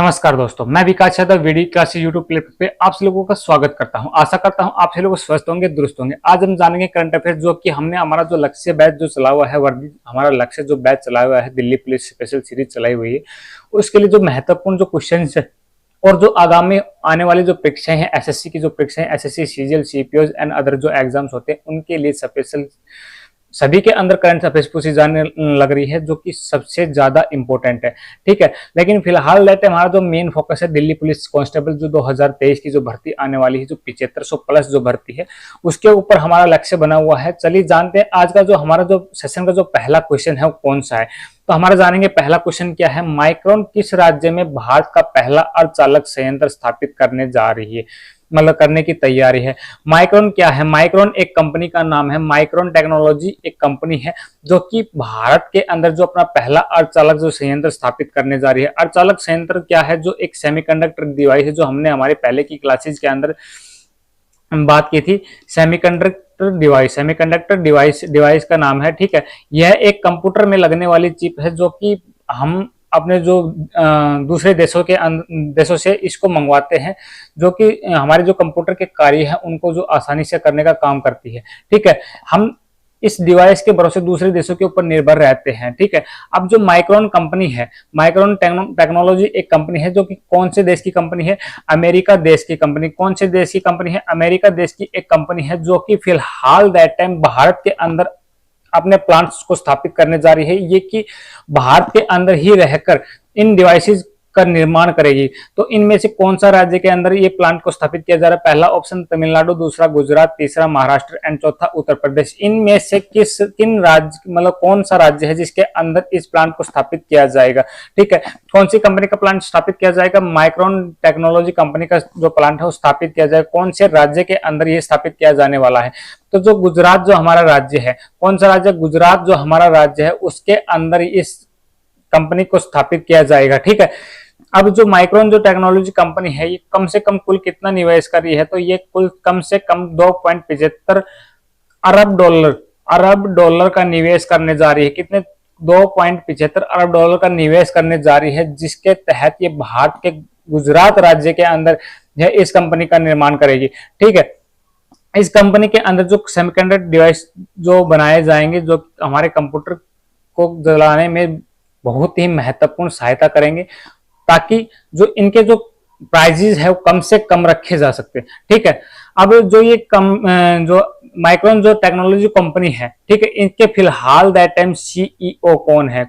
नमस्कार दोस्तों, मैं Vikas Yadav video classes YouTube platform पे आप सभी लोगों का स्वागत करता हूं। आशा करता हूं आप सभी लोग स्वस्थ होंगे, दुरुस्त होंगे। आज हम जानेंगे करंट अफेयर, जो कि हमने हमारा जो लक्ष्य बैच जो चला हुआ है, वर्दी हमारा लक्ष्य जो बैच चला हुआ है, दिल्ली पुलिस स्पेशल सीरीज चलाई हुई है, उसके लिए जो महत्वपूर्ण जो क्वेश्चन है और जो आगामी आने वाली जो परीक्षाएं हैं, एसएससी की जो परीक्षाएं, SSC CGL CPO and other जो एग्जाम्स होते हैं, उनके लिए स्पेशल सभी के अंदर करंट अफेयर्स पूछी जाने लग रही है, जो कि सबसे ज्यादा इंपॉर्टेंट है। ठीक है, लेकिन फिलहाल लेते हमारा जो मेन फोकस है दिल्ली पुलिस कांस्टेबल जो 2023 की जो भर्ती आने वाली है, जो 7500 प्लस जो भर्ती है, उसके ऊपर हमारा लक्ष्य बना हुआ है। चलिए जानते हैं आज का जो हमारा जो सेशन का जो पहला क्वेश्चन है वो कौन सा है। तो हमारा जानेंगे पहला क्वेश्चन क्या है। माइक्रोन किस राज्य में भारत का पहला अर्धचालक संयंत्र स्थापित करने जा रही है, मतलब करने की तैयारी है। माइक्रोन क्या है? माइक्रोन एक कंपनी का नाम है। माइक्रोन टेक्नोलॉजी एक कंपनी है जो कि भारत के अंदर जो अपना पहला अर्धचालक जो संयंत्र स्थापित करने जा रही है। अर्धचालक संयंत्र क्या है? जो एक सेमीकंडक्टर डिवाइस है, जो हमने हमारे पहले की क्लासेज के अंदर बात की थी। सेमीकंडक्टर डिवाइस का नाम है। ठीक है, यह एक कंप्यूटर में लगने वाली चिप है, जो कि हम अपने जो दूसरे देशों से इसको मंगवाते हैं, जो कि हमारे जो कंप्यूटर के कार्य है उनको जो आसानी से करने का काम करती है। ठीक है, हम इस डिवाइस के भरोसे दूसरे देशों के ऊपर निर्भर रहते हैं। ठीक है, अब जो माइक्रोन कंपनी है, माइक्रोन टेक्नोलॉजी एक कंपनी है, जो कि कौन से देश की कंपनी है? अमेरिका देश की कंपनी। कौन से देश की कंपनी है? अमेरिका देश की एक कंपनी है, जो कि फिलहाल दैट टाइम भारत के अंदर अपने प्लांट्स को स्थापित करने जा रही है। ये कि भारत के अंदर ही रहकर इन डिवाइसेस का निर्माण करेगी। तो इनमें से कौन सा राज्य के अंदर ये प्लांट को स्थापित किया जा रहा है? पहला ऑप्शन तमिलनाडु, दूसरा गुजरात, तीसरा महाराष्ट्र एंड चौथा उत्तर प्रदेश। इनमें से किन राज्य, मतलब कौन सा राज्य है जिसके अंदर इस प्लांट को स्थापित किया जाएगा? ठीक है, कौन सी कंपनी का प्लांट स्थापित किया जाएगा? माइक्रोन टेक्नोलॉजी कंपनी का जो प्लांट है वो स्थापित किया जाएगा। कौन से राज्य के अंदर ये स्थापित किया जाने वाला है? तो जो गुजरात जो हमारा राज्य है, कौन सा राज्य? गुजरात जो हमारा राज्य है, उसके अंदर इस कंपनी को स्थापित किया जाएगा। ठीक है, अब जो माइक्रोन जो टेक्नोलॉजी कंपनी है, ये कम से कम कुल कितना निवेश कर रही है? तो ये कुल कम से कम 2.75 अरब डॉलर का निवेश करने जा रही है। कितने? 2.75 अरब डॉलर का निवेश करने जा रही है, जिसके तहत ये भारत के गुजरात राज्य के अंदर इस कंपनी का निर्माण करेगी। ठीक है, इस कंपनी के अंदर जो सेमीकंडक्टर डिवाइस जो बनाए जाएंगे, जो हमारे कंप्यूटर को चलाने में बहुत ही महत्वपूर्ण सहायता करेंगे, ताकि जो इनके जो प्राइजेस है वो कम से कम रखे जा सकते। ठीक है, अब जो ये जो माइक्रोन जो टेक्नोलॉजी कंपनी है, ठीक है, इनके फिलहाल दैट टाइम सीईओ कौन है?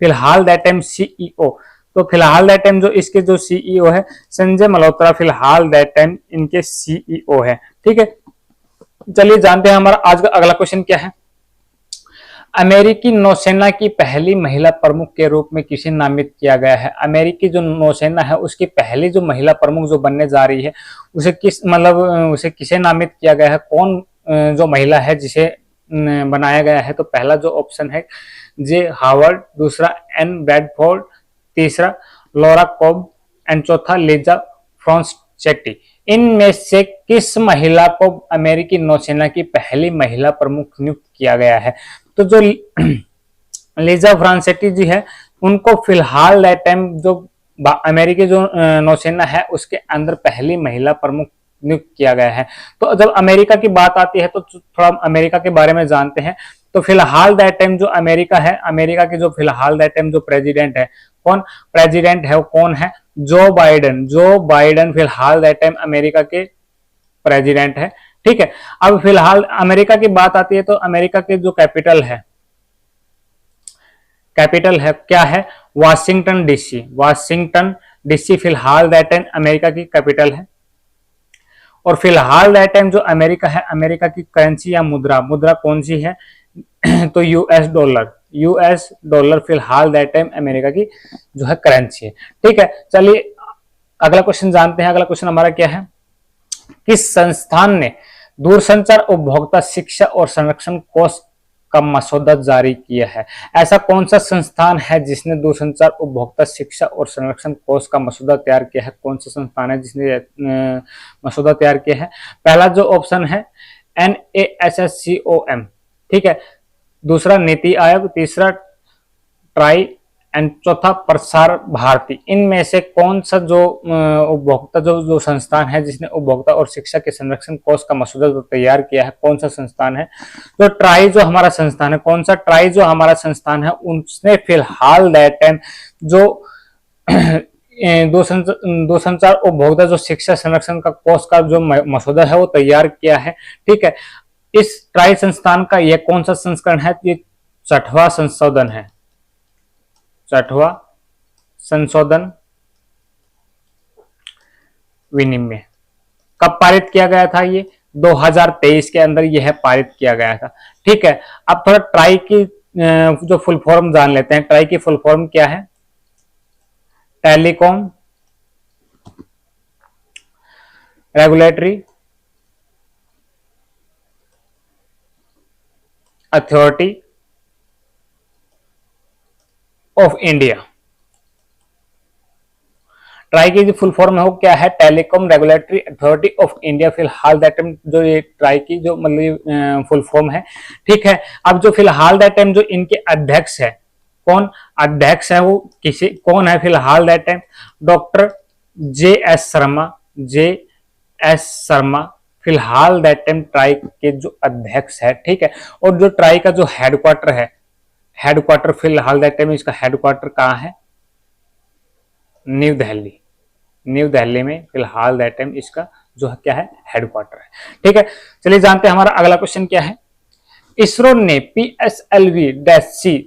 फिलहाल दैट टाइम सीईओ, तो फिलहाल दैट टाइम जो इसके जो सीईओ है संजय मल्होत्रा, फिलहाल दैट टाइम इनके सीईओ है। ठीक है, चलिए जानते हैं हमारा आज का अगला क्वेश्चन क्या है। अमेरिकी नौसेना की पहली महिला प्रमुख के रूप में किसे नामित किया गया है? अमेरिकी जो नौसेना है उसकी पहली जो महिला प्रमुख जो बनने जा रही है, उसे किसे नामित किया गया है? कौन जो महिला है जिसे बनाया गया है? तो पहला जो ऑप्शन है जे हावर्ड, दूसरा एन ब्रैडफोर्ड, तीसरा लॉरा कोब एंड चौथा लीजा फ्रॉन्सचेटी। इनमें से किस महिला को अमेरिकी नौसेना की पहली महिला प्रमुख नियुक्त किया गया है? तो जो लीजा फ्रांसेटी जी है, उनको फिलहाल दैट टाइम जो अमेरिकी जो नौसेना है उसके अंदर पहली महिला प्रमुख नियुक्त किया गया है। तो जब अमेरिका की बात आती है तो थोड़ा अमेरिका के बारे में जानते हैं। तो फिलहाल दैट टाइम जो अमेरिका है, अमेरिका के जो फिलहाल दैट टाइम जो प्रेसिडेंट है, प्रेसिडेंट है वो कौन है? जो बाइडेन फिलहाल दैट टाइम अमेरिका के प्रेसिडेंट है। ठीक है, अब फिलहाल अमेरिका की बात आती है तो अमेरिका के जो कैपिटल है क्या है? वाशिंगटन डीसी फिलहाल दैट टाइम अमेरिका की कैपिटल है। और फिलहाल दैट टाइम जो अमेरिका है, अमेरिका की करेंसी या मुद्रा कौन सी है? तो यूएस डॉलर फिलहाल दैट टाइम अमेरिका की जो है करेंसी है। ठीक है, चलिए अगला क्वेश्चन जानते हैं। अगला क्वेश्चन हमारा क्या है। किस संस्थान ने दूरसंचार उपभोक्ता शिक्षा और संरक्षण कोष का मसौदा जारी किया है? ऐसा कौन सा संस्थान है जिसने दूरसंचार उपभोक्ता शिक्षा और संरक्षण कोष का मसौदा तैयार किया है? कौन सा संस्थान है जिसने मसौदा तैयार किया है? पहला जो ऑप्शन है NASSCOM, ठीक है, दूसरा नीति आयोग, तीसरा ट्राई एंड चौथा प्रसार भारती। इनमें से कौन सा जो उपभोक्ता जो संस्थान है जिसने उपभोक्ता और शिक्षा के संरक्षण कोष का मसौदा जो तैयार किया है, कौन सा संस्थान है? तो ट्राई जो हमारा संस्थान है, कौन सा ट्राई जो हमारा संस्थान है, उसने फिलहाल दैट टाइम जो दूरसंचार उपभोक्ता जो शिक्षा संरक्षण का कोष का जो मसौदा है वो तैयार किया है। ठीक है, इस ट्राई संस्थान का यह कौन सा संस्करण है? ये 6वां संशोधन है, 6वां संशोधन विनिमय। कब पारित किया गया था? ये 2023 के अंदर यह पारित किया गया था। ठीक है, अब थोड़ा ट्राई की जो फुल फॉर्म जान लेते हैं। ट्राई की फुल फॉर्म क्या है? Telecom regulatory authority of India. Try की जो फुल फॉर्म है वो क्या है? Telecom regulatory authority of India. फिलहाल दैट टाइम जो ये ट्राई की जो मतलब फुल फॉर्म है। ठीक है, अब जो फिलहाल दैट टाइम जो इनके अध्यक्ष है, कौन अध्यक्ष है? वो किसी कौन है फिलहाल that time? Doctor JS Sharma, JS Sharma फिलहाल दैट टाइम ट्राई के जो अध्यक्ष है। ठीक है, और जो ट्राई का जो हेडक्वार्टर है, हेडक्वार्टर फिलहाल दैट टाइम इसका हेडक्वार्टर कहाँ है? न्यू दिल्ली। न्यू दिल्ली में फिलहाल दैट टाइम इसका जो है क्या है? हेडक्वार्टर है। ठीक है, चलिए जानते हैं हमारा अगला क्वेश्चन क्या है। इसरो ने PSLV-C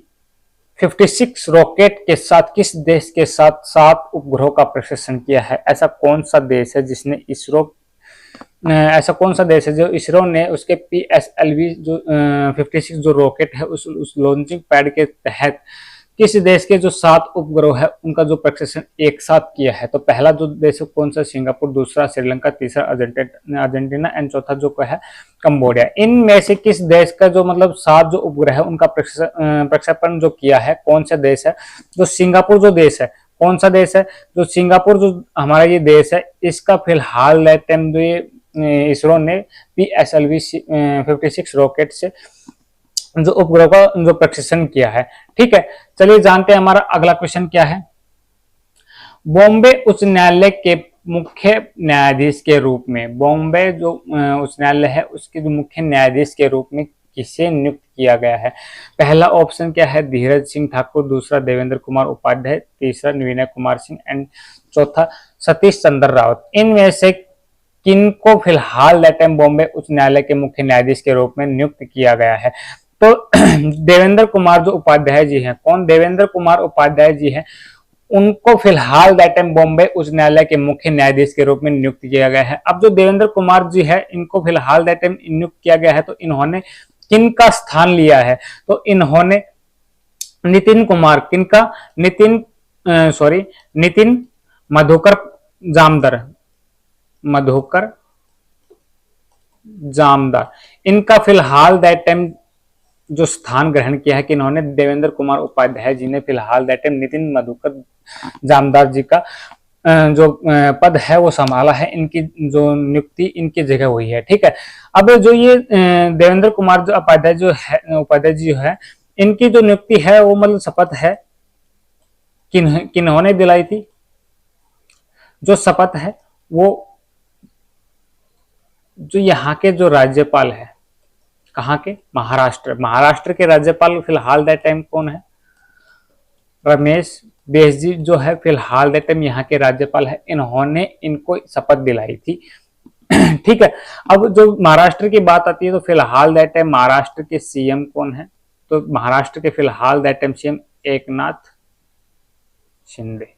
56 रॉकेट के साथ किस देश के साथ 7 उपग्रहों का प्रक्षेपण किया है? ऐसा कौन सा देश है जिसने ऐसा कौन सा देश है जो इसरो ने उसके PSLV जो 56 जो रॉकेट है उस लॉन्चिंग पैड के तहत किस देश के जो 7 उपग्रह है उनका जो प्रक्षेपण एक साथ किया है? तो पहला जो देश है कौन सा? सिंगापुर, दूसरा श्रीलंका, तीसरा अर्जेंटीना एंड चौथा जो है कंबोडिया। इनमें से किस देश का जो मतलब 7 जो उपग्रह है उनका प्रक्षेपण जो किया है, कौन सा देश है? जो सिंगापुर जो देश है, कौन सा देश है? जो सिंगापुर जो हमारा ये देश है, इसका फिलहाल टाइम जो ये इसरो ने PSLV 56 रॉकेट से जो उपग्रह का जो प्रक्षेपण किया है। ठीक है, चलिए जानते हैं हमारा अगला क्वेश्चन क्या है। बॉम्बे उच्च न्यायालय के मुख्य न्यायाधीश के रूप में, बॉम्बे जो उच्च न्यायालय है उसके जो मुख्य न्यायाधीश के रूप में किसे नियुक्त किया गया है? पहला ऑप्शन क्या है? धीरज सिंह ठाकुर, दूसरा देवेंद्र कुमार उपाध्याय, तीसरा विनय कुमार सिंह एंड चौथा सतीश चंद्र रावत। इनमें से किनको फिलहाल दैट टाइम बॉम्बे उच्च न्यायालय के मुख्य न्यायाधीश के रूप में नियुक्त किया गया है? तो देवेंद्र कुमार जो उपाध्याय जी हैं, कौन? देवेंद्र कुमार उपाध्याय जी हैं, उनको फिलहाल दैट टाइम बॉम्बे उच्च न्यायालय के मुख्य न्यायाधीश के रूप में नियुक्त किया गया है। अब जो देवेंद्र कुमार जी है इनको फिलहाल दैट टाइम नियुक्त किया गया है, तो इन्होंने किनका स्थान लिया है? तो इन्होंने नितिन कुमार, किनका? नितिन मधुकर जामदार, इनका फिलहाल दैट टाइम जो स्थान ग्रहण किया है कि इन्होंने देवेंद्र कुमार उपाध्याय जी ने फिलहाल दैट टाइम नितिन मधुकर जामदार जी का जो पद है वो संभाला है। इनकी जो नियुक्ति इनकी जगह हुई है। ठीक है, अब जो ये देवेंद्र कुमार जो उपाध्याय जी जो है, इनकी जो नियुक्ति है वो मतलब शपथ है किन्होंने दिलाई थी? जो शपथ है वो जो यहाँ के जो राज्यपाल है, कहाँ के? महाराष्ट्र के राज्यपाल फिलहाल दैट टाइम कौन है? रमेश बैस जी जो है फिलहाल दैट टाइम यहाँ के राज्यपाल है, इन्होंने इनको शपथ दिलाई थी। ठीक है, अब जो महाराष्ट्र की बात आती है तो फिलहाल दैट टाइम महाराष्ट्र के CM कौन है? तो महाराष्ट्र के फिलहाल that time CM Eknath Shinde.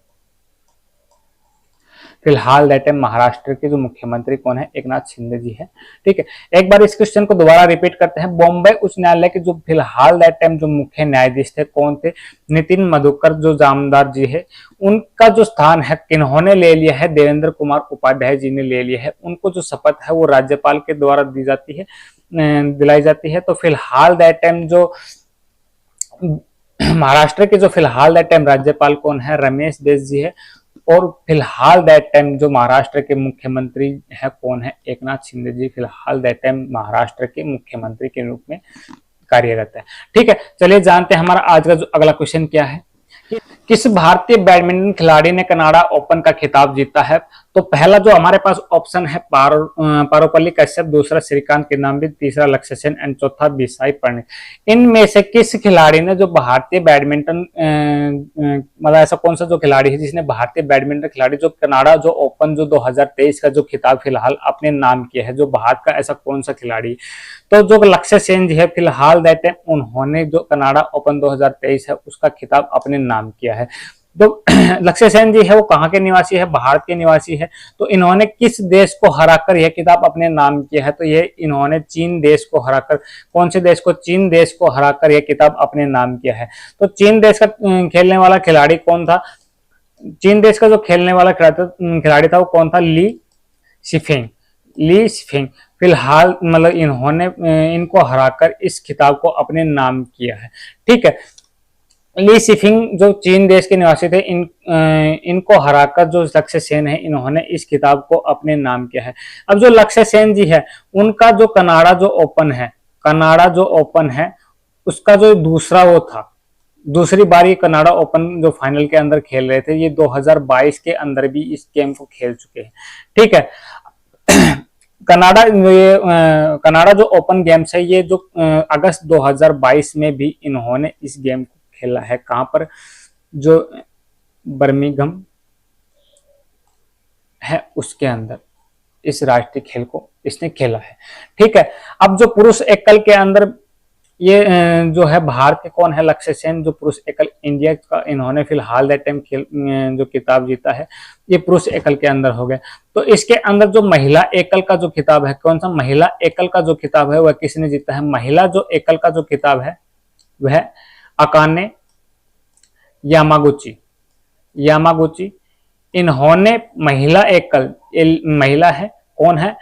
फिलहाल दैट टाइम महाराष्ट्र के जो मुख्यमंत्री कौन है? एकनाथ शिंदे जी है। ठीक है, एक बार इस क्वेश्चन को दोबारा रिपीट करते हैं। बॉम्बे उच्च न्यायालय के जो फिलहाल दैट टाइम जो मुख्य न्यायाधीश थे कौन थे? नितिन मधुकर जो जामदार जी है, उनका जो स्थान है किन्होंने ले लिया है? देवेंद्र कुमार उपाध्याय जी ने ले लिया है। उनको जो शपथ है वो राज्यपाल के द्वारा दिलाई जाती है। तो फिलहाल दैट टाइम जो महाराष्ट्र के जो फिलहाल दैट टाइम राज्यपाल कौन है? रमेश बैस जी है। और फिलहाल दैट टाइम जो महाराष्ट्र के मुख्यमंत्री है कौन है? एकनाथ शिंदे जी फिलहाल दैट टाइम महाराष्ट्र के मुख्यमंत्री के रूप में कार्यरत है। ठीक है, चलिए जानते हैं हमारा आज का जो अगला क्वेश्चन क्या है। किस भारतीय बैडमिंटन खिलाड़ी ने कनाडा ओपन का खिताब जीता है? तो पहला जो हमारे पास ऑप्शन है पारुपल्ली कश्यप, दूसरा श्रीकांत किदाम्बी, तीसरा लक्ष्य सेन एंड चौथा बिसाई प्रणीत। इनमें से किस खिलाड़ी ने जो भारतीय बैडमिंटन मतलब ऐसा कौन सा जो खिलाड़ी है जिसने भारतीय बैडमिंटन खिलाड़ी जो कनाडा जो ओपन जो 2023 का जो खिताब फिलहाल अपने नाम किया है, जो भारत का ऐसा कौन सा खिलाड़ी? तो जो लक्ष्य सेन जी है फिलहाल दैट टाइम उन्होंने जो कनाडा ओपन 2023 है उसका खिताब अपने नाम किया है। तो लक्ष्य सेन जी है वो कहाँ के निवासी है? भारत के निवासी है। तो इन्होंने किस देश को हराकर यह खिताब अपने नाम किया है? तो ये इन्होंने चीन देश को हराकर, कौन से देश को? चीन देश को हराकर यह खिताब अपने नाम किया है। तो चीन देश का खेलने वाला खिलाड़ी कौन था? चीन देश का जो खेलने वाला खिलाड़ी था वो कौन था? ली शिफेंग। ली शिफेंग फिलहाल मतलब इन्होंने इनको हराकर इस खिताब को अपने नाम किया है। ठीक है, ली शिफिंग जो चीन देश के निवासी थे, इनको हराकर जो लक्ष्य सेन है इन्होंने इस खिताब को अपने नाम किया है। अब जो लक्ष्य सेन जी है उनका जो कनाडा जो ओपन है, कनाडा जो ओपन है उसका जो दूसरा वो था, दूसरी बार ये कनाडा ओपन जो फाइनल के अंदर खेल रहे थे, ये 2022 के अंदर भी इस गेम को खेल चुके हैं। ठीक है, कनाडा ये कनाडा जो ओपन गेम्स है ये जो अगस्त 2022 में भी इन्होंने इस गेम को खेला है। कहां पर? जो बर्मिंघम है उसके अंदर इस राष्ट्रीय खेल को इसने खेला है। ठीक है, अब जो पुरुष एकल के अंदर ये जो है भारत के कौन है? लक्ष्य सेन जो पुरुष एकल इंडिया का इन्होंने फिलहाल दैट टाइम खेल जो खिताब जीता है ये पुरुष एकल के अंदर हो गया। तो इसके अंदर जो महिला एकल का जो खिताब है, कौन सा महिला एकल का जो खिताब है वह किसने जीता है? महिला जो एकल का जो खिताब है वह अकाने यामागुची, यामागुची इन्होंने महिला एकल, महिला है कौन है?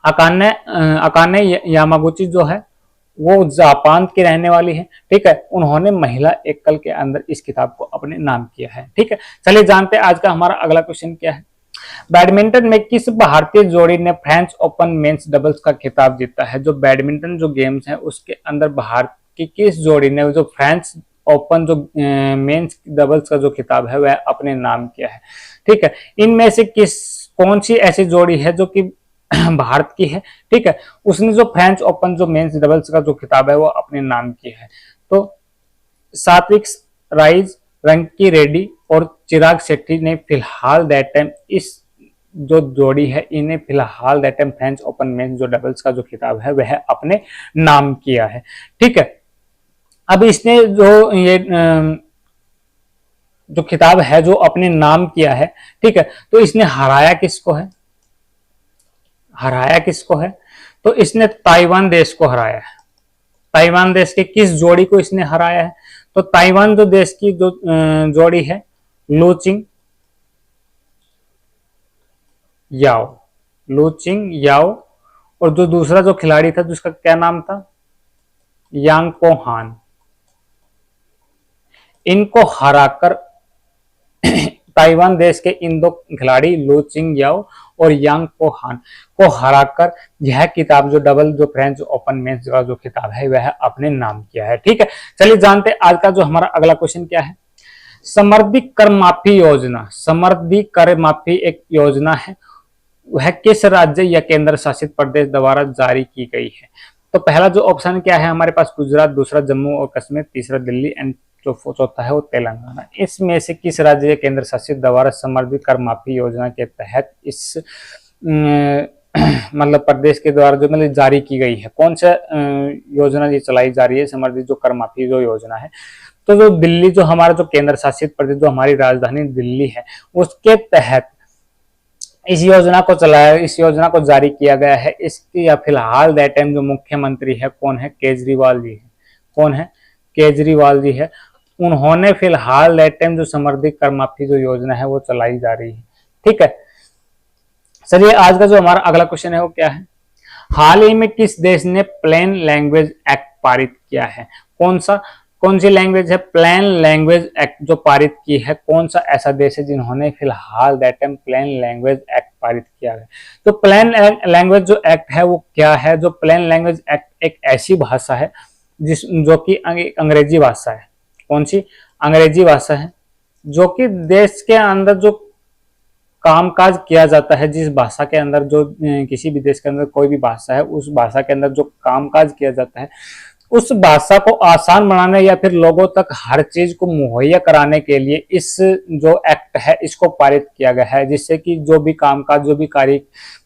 अकाने अकाने यामागुची जो है वो जापान की रहने वाली है। ठीक है, उन्होंने महिला एकल के अंदर इस किताब को अपने नाम किया है। ठीक है, चलिए जानते हैं आज का हमारा अगला क्वेश्चन क्या है। बैडमिंटन में किस भारतीय जोड़ी ने फ्रेंच ओपन मेंस डबल्स का खिताब जीता है? जो बैडमिंटन जो गेम्स है उसके अंदर भारत की किस जोड़ी ने जो फ्रेंच ओपन जो मेंस डबल्स का जो खिताब है वह अपने नाम किया है? ठीक है, इनमें से कौन सी ऐसी जोड़ी है जो कि भारत की है? ठीक है, उसने जो फ्रेंच ओपन जो मेंस डबल्स का जो खिताब है वो अपने नाम किया है। तो सात्विक राइज, रंकी रेड्डी और चिराग शेट्टी ने फिलहाल दैट टाइम इस जो जोड़ी है इन्हें फिलहाल that time French Open men's जो डबल्स का जो खिताब है वह अपने नाम किया है। ठीक है, अब इसने जो ये जो खिताब है जो अपने नाम किया है, ठीक है, तो इसने हराया किसको है? हराया किसको है? तो इसने ताइवान देश को हराया है। ताइवान देश के किस जोड़ी को इसने हराया है? तो ताइवान जो देश की जो जोड़ी है लूचिंग याओ, लूचिंग याओ, और जो दूसरा जो खिलाड़ी था जिसका क्या नाम था? यांग को हान, इनको हराकर ताइवान देश के इन दो खिलाड़ी लो चिंग याओ और यांग को हान को हराकर यह खिताब जो डबल जो फ्रेंच ओपन मेंस का जो खिताब है वह अपने नाम किया है। ठीक है, चलिए जानते हैं आज का जो हमारा अगला क्वेश्चन क्या है। समृद्धि कर माफी योजना, समृद्धि कर माफी एक योजना है, वह किस राज्य या केंद्र शासित प्रदेश द्वारा जारी की गई है? तो पहला जो ऑप्शन क्या है हमारे पास? गुजरात, दूसरा जम्मू और कश्मीर, तीसरा दिल्ली एंड जो चौथा है वो तेलंगाना। इसमें से किस राज्य या केंद्र शासित द्वारा समृद्धि कर माफी योजना के तहत इस मतलब प्रदेश के द्वारा जो मतलब जारी की गई है? कौन सा योजना ये चलाई जा रही है समृद्धि जो कर माफी जो योजना है? तो जो दिल्ली जो हमारा जो केंद्र शासित प्रदेश जो हमारी राजधानी दिल्ली है उसके तहत इस योजना को चलाया, इस योजना को जारी किया गया है। इसकी या फिलहाल दैट टाइम जो मुख्यमंत्री है कौन है? केजरीवाल जी है। कौन है? केजरीवाल जी है। उन्होंने फिलहाल दैट टाइम जो समृद्धि कर माफी जो योजना है वो चलाई जा रही है। ठीक है, चलिए आज का जो हमारा अगला क्वेश्चन है वो क्या है। हाल ही में किस देश ने प्लेन लैंग्वेज एक्ट पारित किया है? कौन सी लैंग्वेज है प्लेन लैंग्वेज एक्ट जो पारित की है? कौन सा ऐसा देश है जिन्होंने फिलहाल that time plain language act पारित किया है? तो प्लेन लैंग्वेज जो एक्ट है वो क्या है? जो प्लेन लैंग्वेज एक्ट एक ऐसी भाषा है जो कि अंग्रेजी भाषा है। कौन सी? अंग्रेजी भाषा है, जो कि देश के अंदर जो कामकाज किया जाता है, जिस भाषा के अंदर जो किसी भी देश के अंदर कोई भी भाषा है, उस भाषा के अंदर जो कामकाज किया जाता है, उस भाषा को आसान बनाने या फिर लोगों तक हर चीज को मुहैया कराने के लिए इस जो एक्ट है इसको पारित किया गया है, जिससे कि जो भी कामकाज, जो भी कार्य,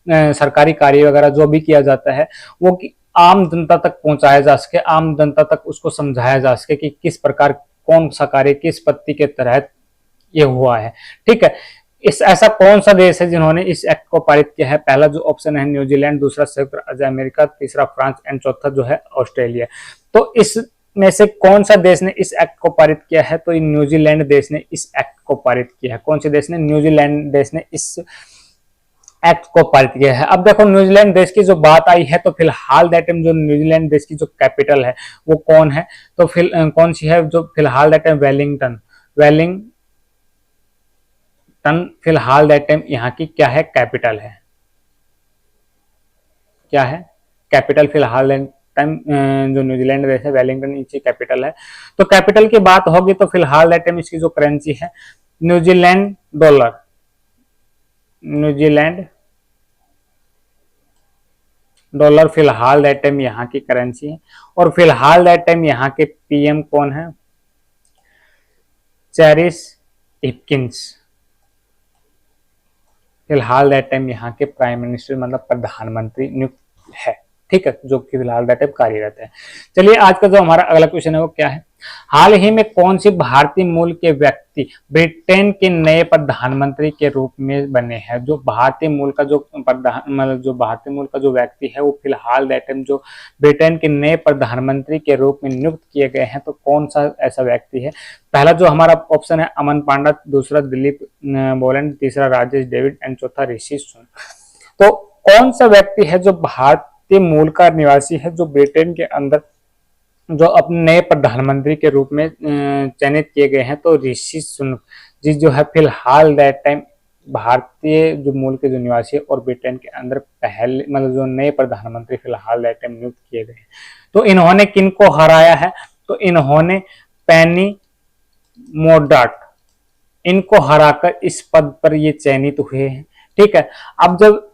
सरकारी कार्य वगैरह जो भी किया जाता है वो आम जनता तक पहुंचाया जा सके, आम जनता तक उसको समझाया जा सके कि किस प्रकार कौन सा कार्य किस पत्ती के तहत ये हुआ है। ठीक है, इस ऐसा कौन सा देश है जिन्होंने इस एक्ट को पारित किया है? पहला जो ऑप्शन है न्यूजीलैंड, दूसरा संयुक्त राज्य अमेरिका, तीसरा फ्रांस एंड चौथा जो है ऑस्ट्रेलिया। तो इस में से कौन सा देश ने इस एक्ट को पारित किया है? तो न्यूजीलैंड देश ने इस एक्ट को पारित किया है। कौन से देश ने? न्यूजीलैंड देश ने इस एक्ट को पारित किया है। अब देखो न्यूजीलैंड देश की जो बात आई है, तो फिलहाल दैट टाइम जो न्यूजीलैंड देश की जो कैपिटल है वो कौन है? तो कौन सी है? जो फिलहाल दैट टाइम वेलिंगटन फिलहाल दैट टाइम यहाँ की क्या है? कैपिटल है। क्या है? कैपिटल फिलहाल टाइम जो न्यूजीलैंड देश है वेलिंगटन इसकी कैपिटल है। तो कैपिटल की बात होगी तो फिलहाल दैट टाइम इसकी जो करेंसी है न्यूजीलैंड डॉलर फिलहाल दैट टाइम यहाँ की करेंसी है। और फिलहाल दैट टाइम यहाँ के पीएम कौन है? चैरिस हिपकिंस। फिलहाल दैट टाइम यहाँ के प्राइम मिनिस्टर मतलब प्रधानमंत्री नियुक्त है। ठीक है, जो कि फिलहाल दैट टाइम कार्यरत है। चलिए आज का जो हमारा अगला क्वेश्चन है वो क्या है? हाल ही में कौन सी भारतीय मूल के व्यक्ति ब्रिटेन के नए प्रधानमंत्री के रूप में बने हैं? जो भारतीय मूल का जो भारतीय मूल का जो व्यक्ति है वो फिलहाल दैट टाइम जो ब्रिटेन के नए प्रधानमंत्री के रूप में नियुक्त किए गए हैं। तो कौन सा ऐसा व्यक्ति है? पहला जो हमारा ऑप्शन है अमन पांडा, दूसरा दिलीप बोलन, तीसरा राजेश डेविड एंड चौथा ऋषि सुनक। तो कौन सा व्यक्ति है जो भारतीय मूल का निवासी है, जो ब्रिटेन के अंदर जो अपने नए प्रधानमंत्री के रूप में चयनित किए गए हैं? तो ऋषि सुनक जी जो है फिलहाल दैट टाइम भारतीय जो मूल के जो निवासी है और ब्रिटेन के अंदर पहले जो नए प्रधानमंत्री फिलहाल दैट टाइम नियुक्त किए गए हैं। तो इन्होंने किनको हराया है? तो इन्होंने पेनी मोर्डाट इनको हराकर इस पद पर ये चयनित हुए हैं। ठीक है, अब जब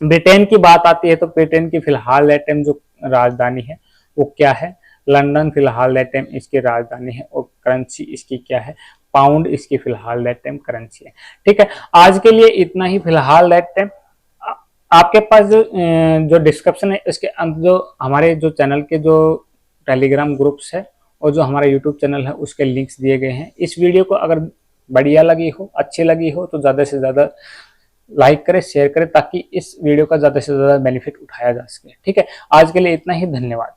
ब्रिटेन की बात आती है तो ब्रिटेन की फिलहाल दैट टाइम जो राजधानी है वो क्या है? लंदन फिलहाल दैट टाइम इसकी राजधानी है और करेंसी इसकी क्या है? पाउंड इसकी फिलहाल दैट टाइम करेंसी है। ठीक है, आज के लिए इतना ही फिलहाल दैट टाइम। आपके पास जो डिस्क्रिप्शन है इसके अंदर जो हमारे जो चैनल के जो टेलीग्राम ग्रुप्स है और जो हमारा यूट्यूब चैनल है उसके लिंक्स दिए गए हैं। इस वीडियो को अगर बढ़िया लगी हो, अच्छी लगी हो तो ज़्यादा से ज़्यादा लाइक करें, शेयर करें ताकि इस वीडियो का ज़्यादा से ज़्यादा बेनिफिट उठाया जा सके। ठीक है, आज के लिए इतना ही, धन्यवाद।